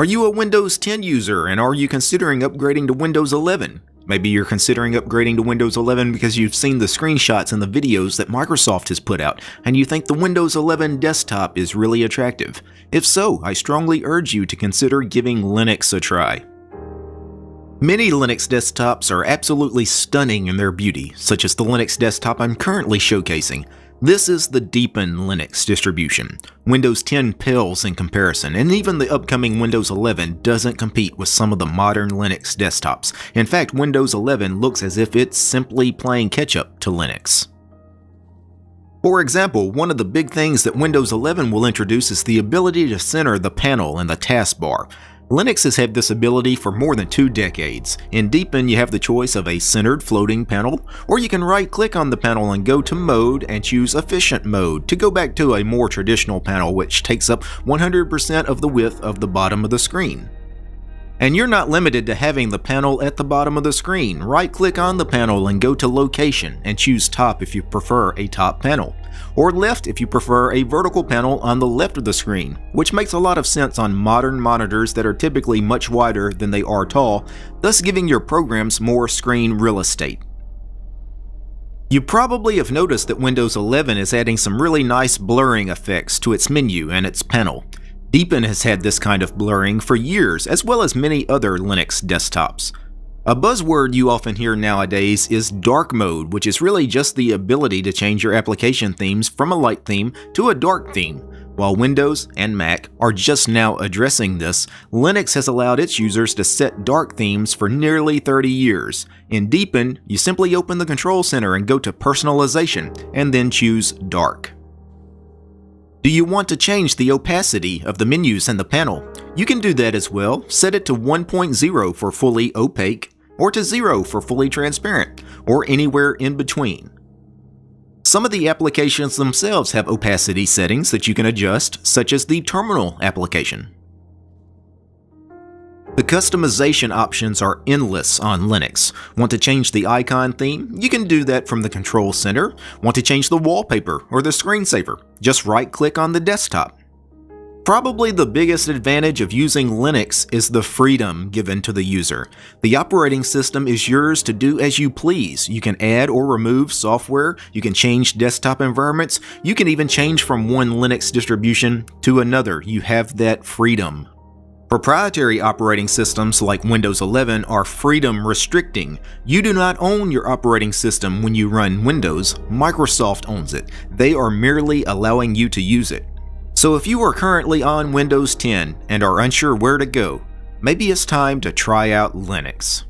Are you a Windows 10 user and are you considering upgrading to Windows 11? Maybe you're considering upgrading to Windows 11 because you've seen the screenshots and the videos that Microsoft has put out, and you think the Windows 11 desktop is really attractive. If so, I strongly urge you to consider giving Linux a try. Many Linux desktops are absolutely stunning in their beauty, such as the Linux desktop I'm currently showcasing. This is the Deepin Linux distribution. Windows 10 pales in comparison, and even the upcoming Windows 11 doesn't compete with some of the modern Linux desktops. In fact, Windows 11 looks as if it's simply playing catch-up to Linux. For example, one of the big things that Windows 11 will introduce is the ability to center the panel and the taskbar. Linux has had this ability for more than 2 decades. In Deepin, you have the choice of a centered floating panel, or you can right-click on the panel and go to Mode and choose Efficient Mode to go back to a more traditional panel which takes up 100% of the width of the bottom of the screen. And you're not limited to having the panel at the bottom of the screen. Right-click on the panel and go to Location and choose Top if you prefer a top panel, or Left if you prefer a vertical panel on the left of the screen, which makes a lot of sense on modern monitors that are typically much wider than they are tall, thus giving your programs more screen real estate. You probably have noticed that Windows 11 is adding some really nice blurring effects to its menu and its panel. Deepin has had this kind of blurring for years, as well as many other Linux desktops. A buzzword you often hear nowadays is dark mode, which is really just the ability to change your application themes from a light theme to a dark theme. While Windows and Mac are just now addressing this, Linux has allowed its users to set dark themes for nearly 30 years. In Deepin, you simply open the control center and go to Personalization, and then choose Dark. Do you want to change the opacity of the menus and the panel? You can do that as well. Set it to 1.0 for fully opaque, or to 0 for fully transparent, or anywhere in between. Some of the applications themselves have opacity settings that you can adjust, such as the Terminal application. The customization options are endless on Linux. Want to change the icon theme? You can do that from the control center. Want to change the wallpaper or the screensaver? Just right-click on the desktop. Probably the biggest advantage of using Linux is the freedom given to the user. The operating system is yours to do as you please. You can add or remove software, you can change desktop environments, you can even change from one Linux distribution to another. You have that freedom. Proprietary operating systems like Windows 11 are freedom restricting. You do not own your operating system when you run Windows. Microsoft owns it. They are merely allowing you to use it. So if you are currently on Windows 10 and are unsure where to go, maybe it's time to try out Linux.